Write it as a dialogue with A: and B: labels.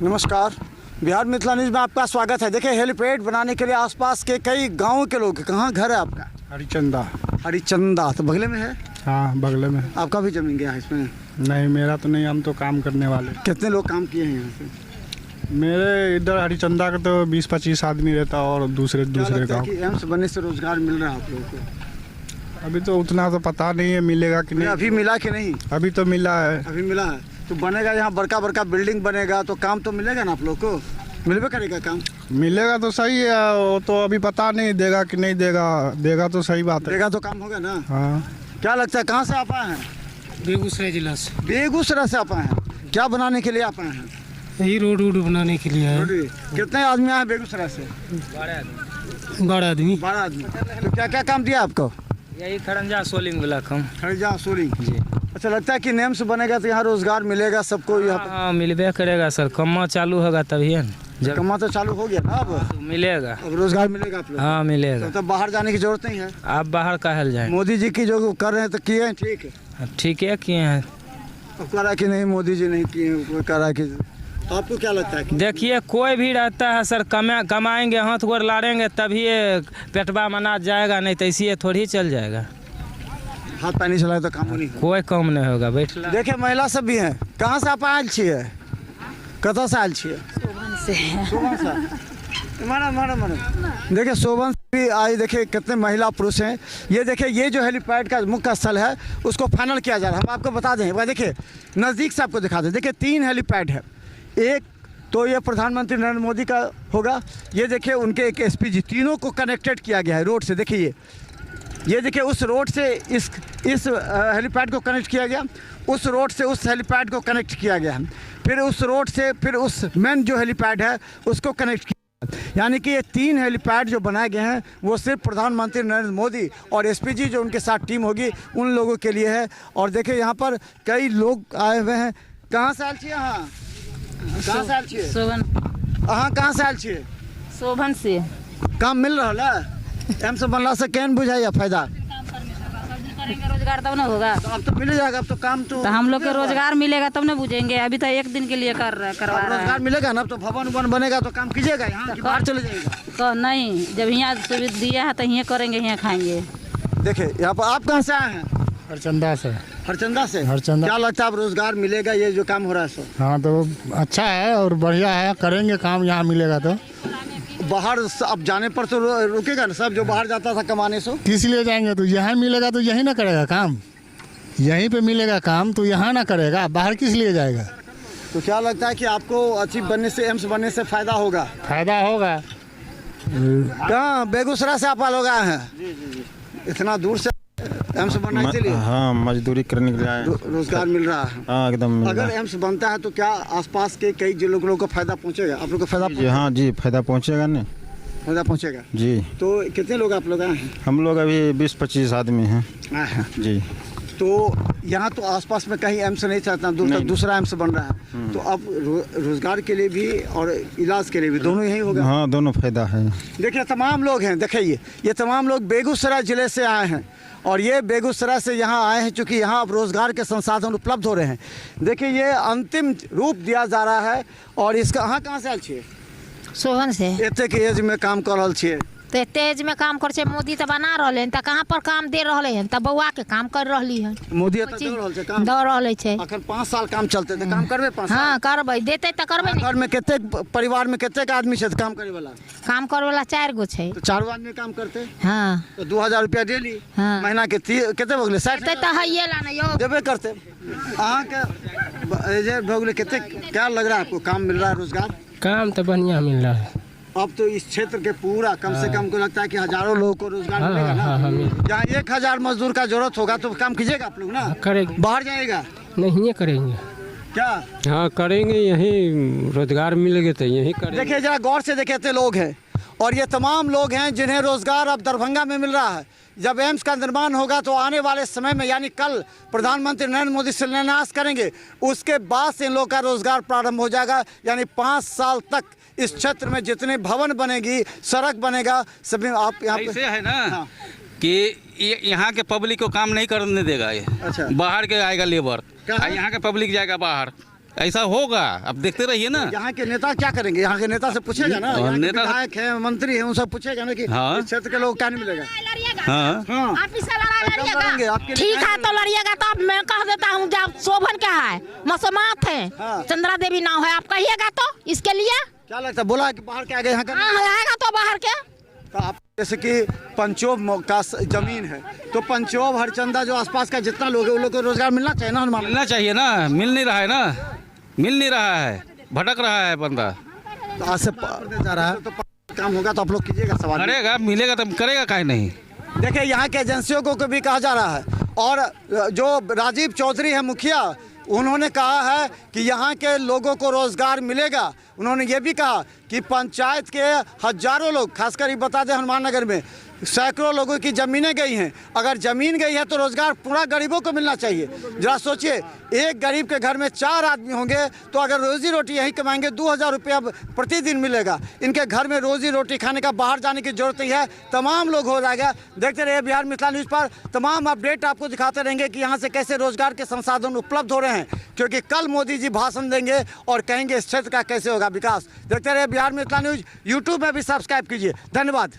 A: नमस्कार, बिहार मिथिला न्यूज़ में आपका स्वागत है। देखिए, हेलीपैड बनाने के लिए आसपास के कई गांवों के लोग, कहाँ घर है आपका? हरिचंदा तो बगले में है?
B: हाँ, बगले में।
A: आपका भी जमीन गया है इसमें?
B: नहीं, मेरा तो नहीं, हम तो काम करने वाले।
A: कितने लोग काम किए हैं यहाँ से?
B: मेरे इधर हरिचंदा का तो 20-25 आदमी रहता और दूसरे गाँव।
A: एम्स बनने से रोजगार मिल रहा है आप लोगों को?
B: अभी तो उतना तो पता नहीं है मिलेगा कि नहीं।
A: अभी मिला कि नहीं?
B: अभी तो मिला है।
A: अभी मिला है तो बनेगा, यहाँ बड़का बड़का बिल्डिंग बनेगा तो काम तो मिलेगा ना आप लोग को? मिलबे करेगा काम?
B: मिलेगा तो सही है, वो तो अभी पता नहीं देगा कि नहीं देगा। देगा तो सही बात है।
A: देगा तो काम होगा ना।
B: हाँ।
A: क्या लगता है, कहाँ से आप आए हैं?
C: बेगूसराय जिला से।
A: बेगूसराय से आप आए हैं? क्या बनाने के लिए आप आए हैं?
C: यही रोड बनाने के लिए है।
A: कितने आदमी आए हैं बेगूसराय से?
C: 12 आदमी।
A: 12 आदमी। तो क्या क्या काम दिया आपको?
C: यही खरंजा सोलिंग वाला काम।
A: खरंजा सोलिंग
C: जी।
A: अच्छा, लगता है कि नेम्स बनेगा तो यहाँ रोजगार मिलेगा सबको? यहाँ
C: हाँ, मिलबे करेगा सर, कम्मा चालू होगा तभी है ना।
A: कमा तो चालू हो गया ना, अब
C: मिलेगा,
A: अब रोजगार मिलेगा आप लोग?
C: हाँ मिलेगा।
A: तो बाहर जाने की जरूरत नहीं है।
C: आप बाहर काहे जाए?
A: मोदी जी की जो कर रहे हैं तो किए हैं, ठीक है।
C: ठीक है किए हैं।
A: अब कह रहा है कि नहीं मोदी जी नहीं किए, कोई कह रहा है कि, तो आपको क्या लगता है कि?
C: देखिए, कोई भी रहता है सर, कमाएंगे, हाथ गोर लाड़ेंगे तभी पेटवा मना जाएगा, नहीं तो इसी थोड़ी चल जाएगा।
A: हाथ पानी चलाए तो काम नहीं होगा।
C: कोई काम नहीं होगा। बैठ
A: देखिए, महिला सब भी हैं। कहाँ से आप आयल छिए? कतऽ से आयल छिए? सोबन से। मारा। देखिए, सोबन से भी आई। देखिए कितने महिला पुरुष हैं। ये देखिए, ये जो हेलीपैड का मुख्य स्थल है उसको फाइनल किया जा रहा है। हम आपको बता दें, वह देखिए नज़दीक से आपको दिखा दें। देखिए 3 हेलीपैड है। एक तो ये प्रधानमंत्री नरेंद्र मोदी का होगा। ये देखिए उनके एक एसपीजी, तीनों को कनेक्टेड किया गया है रोड से। देखिए ये देखिए, उस रोड से इस हेलीपैड को कनेक्ट किया गया, उस रोड से उस हेलीपैड को कनेक्ट किया गया, फिर उस रोड से फिर उस मेन जो हेलीपैड है उसको कनेक्ट किया। यानी कि ये 3 हेलीपैड जो बनाए गए हैं वो सिर्फ प्रधानमंत्री नरेंद्र मोदी और एसपीजी जो उनके साथ टीम होगी उन लोगों के लिए है। और देखिए यहाँ पर कई लोग आए हुए हैं। कहाँ से आयल छिए? हाँ, कहाँ से आयल छिए?
D: सोबन।
A: अहाँ कहाँ से आयल छिए?
D: सोबन से।
A: काम मिल रहा है? एम्स बनला से केहन बुझाइए फायदा?
D: रोजगार तब ना होगा।
A: तो अब तो मिल जाएगा, अब तो काम तो
D: हम लोग के रोजगार मिलेगा तब ना बुझेंगे। अभी तो एक दिन के लिए करवा रहा है।
A: रोजगार मिलेगा ना, अब तो भवन बनेगा तो काम कीजिएगा यहाँ कि बाहर चले जाएगा?
D: तो नहीं, जब यहाँ सुविधा दिया है तो यहाँ करेंगे, यहाँ खाएंगे।
A: देखिए यहाँ पर आप कहाँ से आए हैं?
B: हरिचंदा से।
A: हरचंदा से।
B: हरचंदा।
A: क्या लगता है अब रोजगार मिलेगा ये जो काम हो रहा है सो?
B: हाँ, तो अच्छा है और बढ़िया है, करेंगे काम, यहाँ मिलेगा तो।
A: बाहर अब जाने पर तो रुकेगा ना सब, जो बाहर जाता था कमाने से।
B: किस लिए जाएंगे? तो यहाँ मिलेगा तो यहीं ना करेगा काम। यहीं पे मिलेगा काम तो यहाँ ना करेगा, बाहर किस लिए जाएगा?
A: तो क्या लगता है कि आपको अच्छी बनने से, एम्स बनने से फायदा होगा?
B: फायदा होगा।
A: कहाँ बेगूसराय से आप लोग आए हैं? इतना दूर से एम्स बनना इसीलिए?
E: हाँ, मजदूरी करने के लिए आए।
A: रोजगार मिल रहा है?
E: हाँ, एकदम मिल रहा
A: अगर एम्स बनता है तो क्या आसपास के कई लोगों को फायदा पहुंचेगा? आप लोग को फायदा
E: जी। हाँ जी, फायदा पहुँचेगा ना।
A: फायदा पहुंचेगा
E: जी।
A: तो कितने लोग आप लोग आए हैं?
E: हम लोग अभी 20-25 आदमी हैं।
A: आए हैं
E: जी।
A: तो यहाँ तो आसपास में कहीं एम्स नहीं चाहता, दूर तक दूसरा एम्स बन रहा है। तो अब रोजगार के लिए भी और इलाज के लिए भी दोनों यही होगा?
E: हाँ, दोनों फायदा है।
A: देखिए तमाम लोग हैं। देखिए ये तमाम लोग बेगूसराय ज़िले से आए हैं और ये बेगूसराय से यहाँ आए हैं क्योंकि यहाँ अब रोज़गार के संसाधन उपलब्ध हो रहे हैं। देखिए ये अंतिम रूप दिया जा रहा है। और इसका अहाँ कहाँ से आयल छिए?
D: सोहन से।
A: एतेक एज में काम कर रहल छिए?
D: तो तेज में काम कर, मोदी तो बना रहे हैं, तो कहाँ पर काम दे रहे हैं? तब बउआ के काम कर रही है।
A: मोदी एतऽ दऽ रहल छै काम?
D: दऽ रहल छै।
A: अखन 5 साल काम चलते तो काम करबे 5 साल?
D: हाँ करबै, देते तो करबै।
A: घर में कतेक परिवार में कतेक आदमी छै काम करे वाला?
D: काम करे वाला 4 गो छै।
A: तो 4 आदमी काम करते?
D: हाँ।
A: तो 2000 रुपया डेली?
D: हाँ।
A: महीना के कते हो गेलै? 60
D: तो है ला ना यो
A: देबे करते। अहाँ के एजे भऽ गेलै कतेक? क्या लग रहा है आपको, काम मिल रहा है रोजगार?
C: काम तो बढ़िया मिल रहा है।
A: अब तो इस क्षेत्र के पूरा कम से कम को लगता है कि हजारों लोगों को रोजगार मिलेगा ना। जहाँ 1000 मजदूर का जरूरत होगा तो काम कीजिएगा आप लोग ना?
C: करेंगे।
A: बाहर जाएगा?
C: नहीं करेंगे।
A: क्या?
C: हाँ करेंगे, यहीं रोजगार मिलेगा तो यहीं करेंगे।
A: देखिए जरा गौर से देखिए, इतने लोग हैं और ये तमाम लोग हैं जिन्हें रोजगार अब दरभंगा में मिल रहा है। जब एम्स का निर्माण होगा तो आने वाले समय में यानी कल प्रधानमंत्री नरेंद्र मोदी शिलान्यास करेंगे, उसके बाद से इन लोगों का रोजगार प्रारंभ हो जाएगा। यानी 5 साल तक इस क्षेत्र में जितने भवन बनेगी, सड़क बनेगा, सभी आप यहाँ पे
F: ऐसे है ना।
A: हाँ।
F: कि यहाँ के पब्लिक को काम नहीं करने देगा ये।
A: अच्छा।
F: बाहर के आएगा लेबर,
A: कहाँ?
F: यहाँ के पब्लिक जाएगा बाहर। ऐसा होगा, अब देखते रहिए ना।
A: यहाँ के नेता क्या करेंगे? यहाँ के नेता से पूछेगा ना, यहाँ के
F: नेता-
A: विधायक है, मंत्री है, उनसे पूछेगा ना कि
F: हाँ।
A: इस क्षेत्र के लोग क्या नहीं मिलेगा।
F: हाँ
A: हाँ।
D: आप इससे लड़ाई
A: लड़ेंगे,
D: लड़िएगा,
A: आपके लिए
D: ठीक है
A: लड़ाई
D: तो लड़िएगा। तो अब मैं कह देता हूँ, जब शोभन क्या है, मसमात है,
A: हाँ।
D: चंद्रा देवी नाम है, आप कहिएगा तो इसके लिए
A: क्या लगता है? बोला कि बाहर के आगे यहाँ का
D: हाँ आएगा तो बाहर के।
A: तो आप जैसे कि पंचोब का जमीन है, तो पंचोब हरचंदा जो आसपास का जितना लोग है उन लोग को रोजगार मिलना चाहिए ना हनुमान।
F: मिलना चाहिए ना, मिल नहीं रहा है ना, मिल नहीं रहा है, भटक रहा है बंदा।
A: तो आज से जा रहा है तो काम होगा तो आप लोग कीजिएगा सवाल।
F: करेगा, मिलेगा तो करेगा, काहे नहीं।
A: देखिए यहाँ के एजेंसियों को भी कहा जा रहा है, और जो राजीव चौधरी है मुखिया, उन्होंने कहा है कि यहाँ के लोगों को रोज़गार मिलेगा। उन्होंने ये भी कहा कि पंचायत के हजारों लोग, खासकर ये बता दें हनुमान नगर में सैकड़ों लोगों की ज़मीनें गई हैं। अगर ज़मीन गई है तो रोज़गार पूरा गरीबों को मिलना चाहिए। जरा सोचिए, एक गरीब के घर में 4 आदमी होंगे तो अगर रोज़ी रोटी यही कमाएंगे 2000 रुपया प्रतिदिन मिलेगा। इनके घर में रोज़ी रोटी खाने का बाहर जाने की ज़रूरत नहीं है, तमाम लोग हो जाएगा। देखते रहिए बिहार मिथिला न्यूज़ पर, तमाम अपडेट आपको दिखाते रहेंगे कि यहाँ से कैसे रोज़गार के संसाधन उपलब्ध हो रहे हैं, क्योंकि कल मोदी जी भाषण देंगे और कहेंगे इस क्षेत्र का कैसे होगा विकास। देखते रहिए बिहार मिथिला न्यूज़, यूट्यूब में भी सब्सक्राइब कीजिए। धन्यवाद।